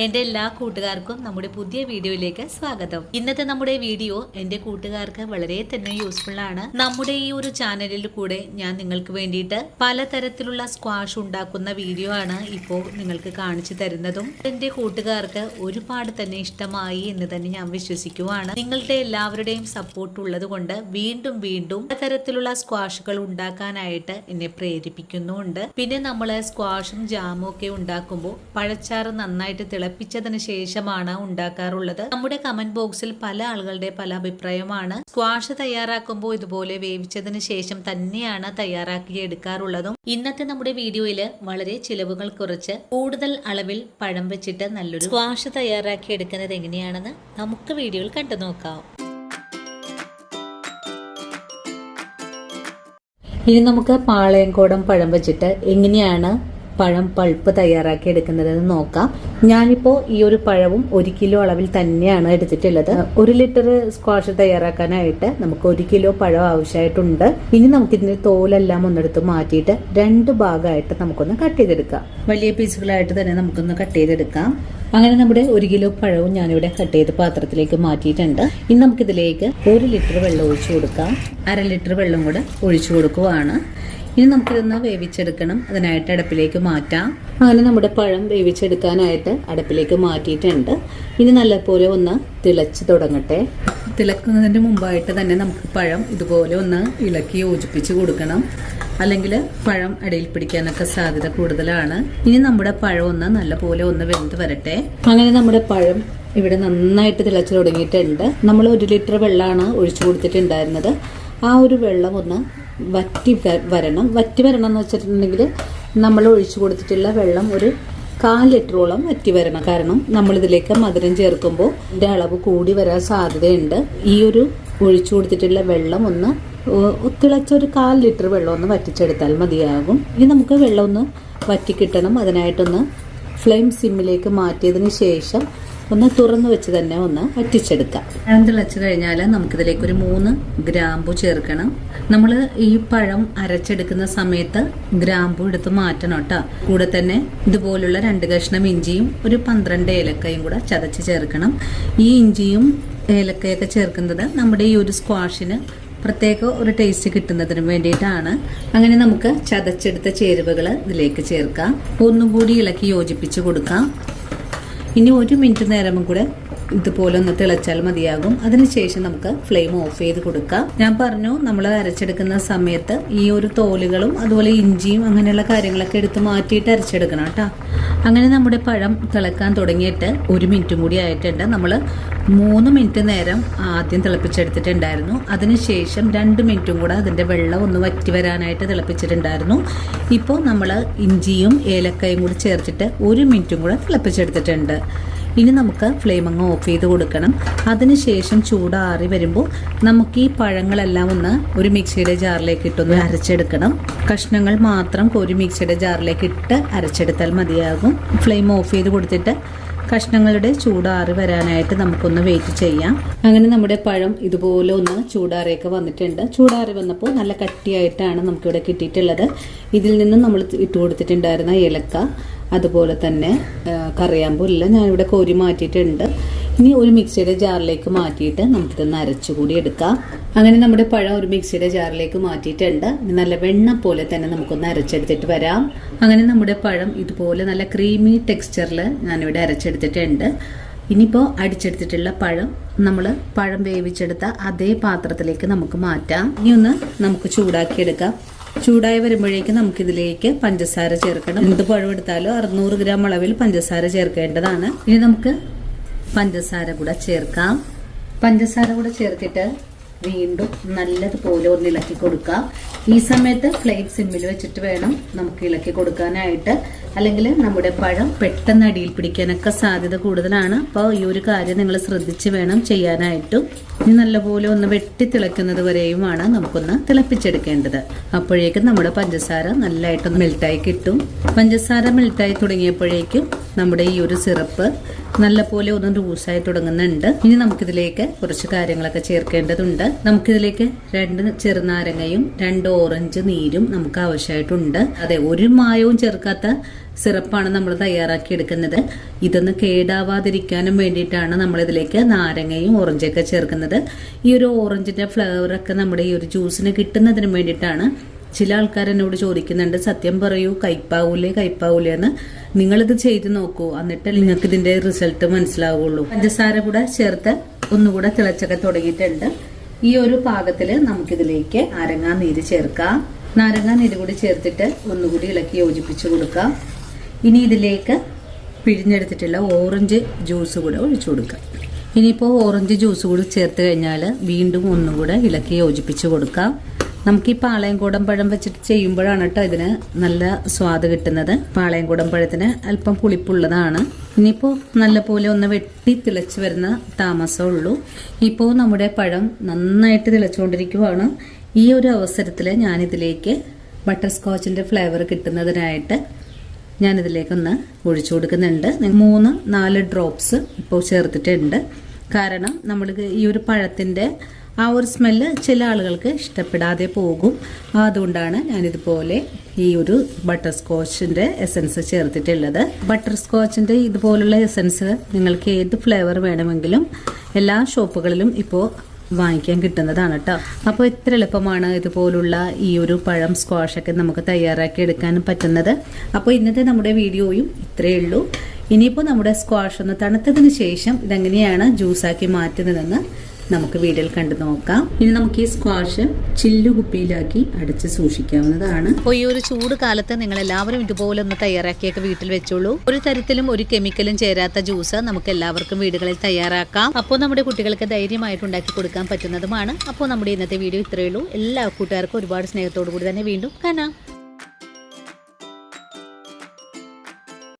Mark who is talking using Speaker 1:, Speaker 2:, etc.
Speaker 1: എൻ്റെ എല്ലാ കൂട്ടുകാർക്കും നമ്മുടെ പുതിയ വീഡിയോയിലേക്ക് സ്വാഗതം. ഇന്നത്തെ നമ്മുടെ വീഡിയോ എൻ്റെ കൂട്ടുകാർക്ക് വളരെ തന്നെ യൂസ്ഫുൾ ആണ്. നമ്മുടെ ഈ ഒരു ചാനലിൽ കൂടെ ഞാൻ നിങ്ങൾക്ക് വേണ്ടിയിട്ട് പലതരത്തിലുള്ള സ്ക്വാഷ് ഉണ്ടാക്കുന്ന വീഡിയോ ആണ് ഇപ്പോൾ നിങ്ങൾക്ക് കാണിച്ചു തരുന്നതും എൻ്റെ കൂട്ടുകാർക്ക് ഒരുപാട് തന്നെ ഇഷ്ടമായി എന്ന് തന്നെ ഞാൻ വിശ്വസിക്കുവാണ്. നിങ്ങളുടെ എല്ലാവരുടെയും സപ്പോർട്ട് ഉള്ളത് കൊണ്ട് വീണ്ടും പലതരത്തിലുള്ള സ്ക്വാഷുകൾ ഉണ്ടാക്കാനായിട്ട് എന്നെ പ്രേരിപ്പിക്കുന്നുണ്ട്. പിന്നെ നമ്മൾ സ്ക്വാഷും ജാമും ഒക്കെ ഉണ്ടാക്കുമ്പോൾ പഴച്ചാറ് നന്നായിട്ട് തിളപ്പിച്ചതിന് ശേഷമാണ് ഉണ്ടാക്കാറുള്ളത്. നമ്മുടെ കമന്റ് ബോക്സിൽ പല ആളുകളുടെ പല അഭിപ്രായമാണ് സ്ക്വാഷ് തയ്യാറാക്കുമ്പോൾ ഇതുപോലെ വേവിച്ചതിന് ശേഷം തന്നെയാണ് തയ്യാറാക്കി എടുക്കാറുള്ളതും. ഇന്നത്തെ നമ്മുടെ വീഡിയോയിൽ വളരെ ചിലവുകൾ കുറച്ച് കൂടുതൽ അളവിൽ പഴം വെച്ചിട്ട് നല്ലൊരു സ്ക്വാഷ് തയ്യാറാക്കി എടുക്കുന്നത് എങ്ങനെയാണെന്ന് നമുക്ക് വീഡിയോയിൽ കണ്ടു നോക്കാം. ഇനി നമുക്ക് പാളയംകോടൻ പഴം വെച്ചിട്ട് എങ്ങനെയാണ് പഴം പൾപ്പ് തയ്യാറാക്കി എടുക്കുന്നതെന്ന് നോക്കാം. ഞാനിപ്പോൾ ഈ ഒരു പഴവും 1 കിലോ അളവിൽ തന്നെയാണ് എടുത്തിട്ടുള്ളത്. 1 ലിറ്റർ സ്ക്വാഷ് തയ്യാറാക്കാനായിട്ട് നമുക്ക് 1 കിലോ പഴം ആവശ്യമായിട്ടുണ്ട്. ഇനി നമുക്കിതിന്റെ തോലെല്ലാം ഒന്നെടുത്ത് മാറ്റിയിട്ട് 2 ഭാഗമായിട്ട് നമുക്കൊന്ന് കട്ട് ചെയ്തെടുക്കാം. വലിയ പീസുകളായിട്ട് തന്നെ നമുക്കൊന്ന് കട്ട് ചെയ്തെടുക്കാം. അങ്ങനെ നമ്മുടെ 1 കിലോ പഴവും ഞാനിവിടെ കട്ട് ചെയ്ത് പാത്രത്തിലേക്ക് മാറ്റിയിട്ടുണ്ട്. ഇനി നമുക്കിതിലേക്ക് 1 ലിറ്റർ വെള്ളം ഒഴിച്ചു കൊടുക്കാം. 1/2 ലിറ്റർ വെള്ളം കൂടെ ഒഴിച്ചു കൊടുക്കുവാണ്. ഇനി നമുക്കിതൊന്ന് വേവിച്ചെടുക്കണം. അതിനായിട്ട് അടുപ്പിലേക്ക് മാറ്റാം. അങ്ങനെ നമ്മുടെ പഴം വേവിച്ചെടുക്കാനായിട്ട് അടുപ്പിലേക്ക് മാറ്റിയിട്ടുണ്ട്. ഇനി നല്ലപോലെ ഒന്ന് തിളച്ച് തുടങ്ങട്ടെ. തിളക്കുന്നതിന് മുമ്പായിട്ട് തന്നെ നമുക്ക് പഴം ഇതുപോലെ ഒന്ന് ഇളക്കി യോജിപ്പിച്ച് കൊടുക്കണം. അല്ലെങ്കിൽ പഴം അടിയിൽ പിടിക്കാനൊക്കെ സാധ്യത കൂടുതലാണ്. ഇനി നമ്മുടെ പഴം ഒന്ന് നല്ലപോലെ ഒന്ന് വെന്ത് വരട്ടെ. അങ്ങനെ നമ്മുടെ പഴം ഇവിടെ നന്നായിട്ട് തിളച്ച് തുടങ്ങിയിട്ടുണ്ട്. നമ്മൾ 1 ലിറ്റർ വെള്ളമാണ് ഒഴിച്ചു കൊടുത്തിട്ടുണ്ടായിരുന്നത്. ആ ഒരു വെള്ളം ഒന്ന് വറ്റി വരണം എന്ന് വെച്ചിട്ടുണ്ടെങ്കിൽ നമ്മൾ ഒഴിച്ചു കൊടുത്തിട്ടുള്ള വെള്ളം ഒരു 1/4 ലിറ്ററോളം വറ്റി വരണം. കാരണം നമ്മളിതിലേക്ക് മധുരം ചേർക്കുമ്പോൾ ഇതിൻ്റെ അളവ് കൂടി വരാൻ സാധ്യതയുണ്ട്. ഈ ഒരു ഒഴിച്ചു കൊടുത്തിട്ടുള്ള വെള്ളം ഒന്ന് തിളച്ച ഒരു 1/4 ലിറ്റർ വെള്ളം ഒന്ന് വറ്റിച്ചെടുത്താൽ മതിയാകും. ഇനി നമുക്ക് വെള്ളം ഒന്ന് വറ്റി കിട്ടണം. അതിനായിട്ടൊന്ന് ഫ്ലെയിം സിമ്മിലേക്ക് മാറ്റിയതിന് ശേഷം ഒന്ന് തുറന്നു വെച്ച് തന്നെ ഒന്ന് വറ്റിച്ചെടുക്കാം. പഴം തിളച്ച് കഴിഞ്ഞാൽ നമുക്കിതിലേക്ക് ഒരു 3 ഗ്രാമ്പു ചേർക്കണം. നമ്മൾ ഈ പഴം അരച്ചെടുക്കുന്ന സമയത്ത് ഗ്രാമ്പു എടുത്ത് മാറ്റണം കേട്ടോ. കൂടെ തന്നെ ഇതുപോലുള്ള 2 കഷ്ണം ഇഞ്ചിയും ഒരു 12 ഏലക്കയും കൂടെ ചതച്ച് ചേർക്കണം. ഈ ഇഞ്ചിയും ഏലക്കയൊക്കെ ചേർക്കുന്നത് നമ്മുടെ ഈ ഒരു സ്ക്വാഷിന് പ്രത്യേക ഒരു ടേസ്റ്റ് കിട്ടുന്നതിന് വേണ്ടിയിട്ടാണ്. അങ്ങനെ നമുക്ക് ചതച്ചെടുത്ത ചേരുവകൾ ഇതിലേക്ക് ചേർക്കാം. ഒന്നും കൂടി ഇളക്കി യോജിപ്പിച്ച് കൊടുക്കാം. ഇനി 1 മിനിറ്റ് നേരം കൂടെ ഇതുപോലെ ഒന്ന് തിളച്ചാൽ മതിയാകും. അതിനുശേഷം നമുക്ക് ഫ്ലെയിം ഓഫ് ചെയ്ത് കൊടുക്കാം. ഞാൻ പറഞ്ഞു നമ്മൾ അരച്ചെടുക്കുന്ന സമയത്ത് ഈ ഒരു തോലുകളും അതുപോലെ ഇഞ്ചിയും അങ്ങനെയുള്ള കാര്യങ്ങളൊക്കെ എടുത്ത് മാറ്റിയിട്ട് അരച്ചെടുക്കണം കേട്ടോ. അങ്ങനെ നമ്മുടെ പഴം തിളക്കാൻ തുടങ്ങിയിട്ട് 1 മിനിറ്റും കൂടി ആയിട്ടുണ്ട്. നമ്മൾ 3 മിനിറ്റ് നേരം ആദ്യം തിളപ്പിച്ചെടുത്തിട്ടുണ്ടായിരുന്നു. അതിനുശേഷം 2 മിനിറ്റും കൂടെ അതിൻ്റെ വെള്ളം ഒന്ന് വറ്റി വരാനായിട്ട് തിളപ്പിച്ചിട്ടുണ്ടായിരുന്നു. ഇപ്പോൾ നമ്മൾ ഇഞ്ചിയും ഏലക്കയും കൂടി ചേർത്തിട്ട് 1 മിനിറ്റും കൂടെ തിളപ്പിച്ചെടുത്തിട്ടുണ്ട്. ഇനി നമുക്ക് ഫ്ലെയിം അങ്ങ് ഓഫ് ചെയ്ത് കൊടുക്കണം. അതിനുശേഷം ചൂടാറി വരുമ്പോൾ നമുക്ക് ഈ പഴങ്ങളെല്ലാം ഒന്ന് ഒരു മിക്സിയുടെ ജാറിലേക്ക് ഇട്ടൊന്ന് അരച്ചെടുക്കണം. കഷ്ണങ്ങൾ മാത്രം ഒരു മിക്സിയുടെ ജാറിലേക്ക് ഇട്ട് അരച്ചെടുത്താൽ മതിയാകും. ഫ്ലെയിം ഓഫ് ചെയ്ത് കൊടുത്തിട്ട് കഷ്ണങ്ങളുടെ ചൂടാറി വരാനായിട്ട് നമുക്കൊന്ന് വെയിറ്റ് ചെയ്യാം. അങ്ങനെ നമ്മുടെ പഴം ഇതുപോലെ ഒന്ന് ചൂടാറിയൊക്കെ വന്നിട്ടുണ്ട്. ചൂടാറി വന്നപ്പോൾ നല്ല കട്ടിയായിട്ടാണ് നമുക്കിവിടെ കിട്ടിയിട്ടുള്ളത്. ഇതിൽ നിന്നും നമ്മൾ ഇട്ട് കൊടുത്തിട്ടുണ്ടായിരുന്ന ഏലക്ക അതുപോലെ തന്നെ കറിയാമ്പൂല്ല ഞാനിവിടെ കോരി മാറ്റിയിട്ടുണ്ട്. ഇനി ഒരു മിക്സിയുടെ ജാറിലേക്ക് മാറ്റിയിട്ട് നമുക്കിതൊന്ന് അരച്ചുകൂടി എടുക്കാം. അങ്ങനെ നമ്മുടെ പഴം ഒരു മിക്സിയുടെ ജാറിലേക്ക് മാറ്റിയിട്ടുണ്ട്. നല്ല വെണ്ണ പോലെ തന്നെ നമുക്കൊന്ന് അരച്ചെടുത്തിട്ട് വരാം. അങ്ങനെ നമ്മുടെ പഴം ഇതുപോലെ നല്ല ക്രീമി ടെക്സ്ചറിൽ ഞാനിവിടെ അരച്ചെടുത്തിട്ടുണ്ട്. ഇനിയിപ്പോൾ അടിച്ചെടുത്തിട്ടുള്ള പഴം വേവിച്ചെടുത്ത അതേ പാത്രത്തിലേക്ക് നമുക്ക് മാറ്റാം. ഇനി ഒന്ന് നമുക്ക് ചൂടാക്കിയെടുക്കാം. ചൂടായി വരുമ്പോഴേക്കും നമുക്കിതിലേക്ക് പഞ്ചസാര ചേർക്കണം. എന്ത് പഴം എടുത്താലും 600 ഗ്രാം അളവിൽ പഞ്ചസാര ചേർക്കേണ്ടതാണ്. ഇനി നമുക്ക് പഞ്ചസാര കൂടെ ചേർക്കാം. പഞ്ചസാര കൂടെ ചേർത്തിട്ട് വീണ്ടും നല്ലതുപോലെ ഒന്ന് ഇളക്കി കൊടുക്കാം. ഈ സമയത്ത് ഫ്ലെയിം സിമ്മിൽ വെച്ചിട്ട് വേണം നമുക്ക് ഇളക്കി കൊടുക്കാനായിട്ട്. അല്ലെങ്കിൽ നമ്മുടെ പഴം പെട്ടെന്ന് അടിയിൽ പിടിക്കാനൊക്കെ സാധ്യത കൂടുതലാണ്. അപ്പോൾ ഈ ഒരു കാര്യം നിങ്ങൾ ശ്രദ്ധിച്ച് വേണം ചെയ്യാനായിട്ടും. ഇനി നല്ലപോലെ ഒന്ന് വെട്ടി തിളയ്ക്കുന്നത് വരെയുമാണ് നമുക്കൊന്ന് തിളപ്പിച്ചെടുക്കേണ്ടത്. അപ്പോഴേക്കും നമ്മുടെ പഞ്ചസാര നല്ലതായിട്ടൊന്ന് മെൽറ്റായി കിട്ടും. പഞ്ചസാര മെൽറ്റായി തുടങ്ങിയപ്പോഴേക്കും നമ്മുടെ ഈ ഒരു സിറപ്പ് നല്ലപോലെ ഒന്ന് ലൂസായി തുടങ്ങുന്നുണ്ട്. ഇനി നമുക്കിതിലേക്ക് കുറച്ച് കാര്യങ്ങളൊക്കെ ചേർക്കേണ്ടതുണ്ട്. നമുക്കിതിലേക്ക് 2 ചെറുനാരങ്ങയും 2 ഓറഞ്ച് നീരും നമുക്ക് ആവശ്യമായിട്ടുണ്ട്. അതെ, ഒരു മായവും ചേർക്കാത്ത സിറപ്പാണ് നമ്മൾ തയ്യാറാക്കി എടുക്കുന്നത്. ഇതൊന്ന് കേടാവാതിരിക്കാനും വേണ്ടിയിട്ടാണ് നമ്മൾ ഇതിലേക്ക് നാരങ്ങയും ഓറഞ്ചൊക്കെ ചേർക്കുന്നത്. ഈ ഒരു ഓറഞ്ചിന്റെ ഫ്ലേവറൊക്കെ നമ്മുടെ ഈ ഒരു ജ്യൂസിന് കിട്ടുന്നതിന് വേണ്ടിയിട്ടാണ്. ചില ആൾക്കാർ എന്നോട് ചോദിക്കുന്നുണ്ട്, സത്യം പറയൂ, കയ്പാവൂലേ എന്ന്. നിങ്ങളിത് ചെയ്ത് നോക്കൂ, എന്നിട്ട് നിങ്ങൾക്ക് ഇതിന്റെ റിസൾട്ട് മനസ്സിലാവുള്ളൂ. പഞ്ചസാര കൂടെ ചേർത്ത് ഒന്നുകൂടെ തിളച്ചൊക്കെ തുടങ്ങിയിട്ടുണ്ട്. ഈ ഒരു പാകത്തിൽ നമുക്കിതിലേക്ക് നാരങ്ങാ നീര് ചേർക്കാം. നാരങ്ങാ നീര് കൂടി ചേർത്തിട്ട് ഒന്നുകൂടി ഇളക്കി യോജിപ്പിച്ച് കൊടുക്കാം. ഇനി ഇതിലേക്ക് പിഴിഞ്ഞെടുത്തിട്ടുള്ള ഓറഞ്ച് ജ്യൂസ് കൂടെ ഒഴിച്ചു കൊടുക്കാം. ഇനിയിപ്പോൾ ഓറഞ്ച് ജ്യൂസ് കൂടി ചേർത്ത് കഴിഞ്ഞാൽ വീണ്ടും ഒന്നുകൂടെ ഇളക്കി യോജിപ്പിച്ച് കൊടുക്കാം. നമുക്ക് ഈ പാളയംകോടൻ പഴം വെച്ചിട്ട് ചെയ്യുമ്പോഴാണ് കേട്ടോ ഇതിന് നല്ല സ്വാദ് കിട്ടുന്നത്. പാളയംകോടൻ പഴത്തിന് അല്പം പുളിപ്പുള്ളതാണ്. ഇനിയിപ്പോൾ നല്ലപോലെ ഒന്ന് വെട്ടി തിളച്ച് വരുന്ന താമസമുള്ളൂ. ഇപ്പോൾ നമ്മുടെ പഴം നന്നായിട്ട് തിളച്ചുകൊണ്ടിരിക്കുവാണ്. ഈ ഒരു അവസരത്തിൽ ഞാനിതിലേക്ക് ബട്ടർ സ്കോച്ചിൻ്റെ ഫ്ലേവർ കിട്ടുന്നതിനായിട്ട് ഞാനിതിലേക്കൊന്ന് ഒഴിച്ചു കൊടുക്കുന്നുണ്ട്. 3-4 ഡ്രോപ്സ് ഇപ്പോൾ ചേർത്തിട്ടുണ്ട്. കാരണം നമ്മൾ ഈ ഒരു പഴത്തിൻ്റെ ആ ഒരു സ്മെല്ല് ചില ആളുകൾക്ക് ഇഷ്ടപ്പെടാതെ പോകും. അതുകൊണ്ടാണ് ഞാനിതുപോലെ ഈ ഒരു ബട്ടർ സ്കോച്ചിൻ്റെ എസൻസ് ചേർത്തിട്ടുള്ളത്. ബട്ടർ സ്കോച്ചിൻ്റെ ഇതുപോലുള്ള എസൻസ് നിങ്ങൾക്ക് ഏത് ഫ്ലേവർ വേണമെങ്കിലും എല്ലാ ഷോപ്പുകളിലും ഇപ്പോൾ വാങ്ങിക്കാൻ കിട്ടുന്നതാണ് കേട്ടോ. അപ്പോൾ ഇത്ര എളുപ്പമാണ് ഇതുപോലുള്ള ഈ ഒരു പഴം സ്ക്വാഷൊക്കെ നമുക്ക് തയ്യാറാക്കി എടുക്കാനും പറ്റുന്നത്. അപ്പോൾ ഇന്നത്തെ നമ്മുടെ വീഡിയോയും ഇത്രയേ ഉള്ളൂ. ഇനിയിപ്പോൾ നമ്മുടെ സ്ക്വാഷ് ഒന്ന് തണുത്തതിന് ശേഷം ഇതെങ്ങനെയാണ് ജ്യൂസാക്കി മാറ്റുന്നതെന്ന് നമുക്ക് വീഡിയോയിൽ കണ്ടു നോക്കാം. ഇനി നമുക്ക് ഈ സ്ക്വാഷ് ചില്ലു കുപ്പിയിലാക്കി അടച്ച് സൂക്ഷിക്കാവുന്നതാണ്. അപ്പോൾ ഈ ഒരു ചൂട് കാലത്ത് നിങ്ങൾ എല്ലാവരും ഇതുപോലെ ഒന്ന് തയ്യാറാക്കിയൊക്കെ വീട്ടിൽ വെച്ചോളൂ. ഒരു തരത്തിലും ഒരു കെമിക്കലും ചേരാത്ത ജ്യൂസ് നമുക്ക് എല്ലാവർക്കും വീടുകളിൽ തയ്യാറാക്കാം. അപ്പോൾ നമ്മുടെ കുട്ടികൾക്ക് ധൈര്യമായിട്ട് ഉണ്ടാക്കി കൊടുക്കാൻ പറ്റുന്നതുമാണ്. അപ്പോൾ നമ്മുടെ ഇന്നത്തെ വീഡിയോ ഇത്രയേ ഉള്ളൂ. എല്ലാ കൂട്ടുകാർക്കും ഒരുപാട് സ്നേഹത്തോടു കൂടി തന്നെ വീണ്ടും കാണാം.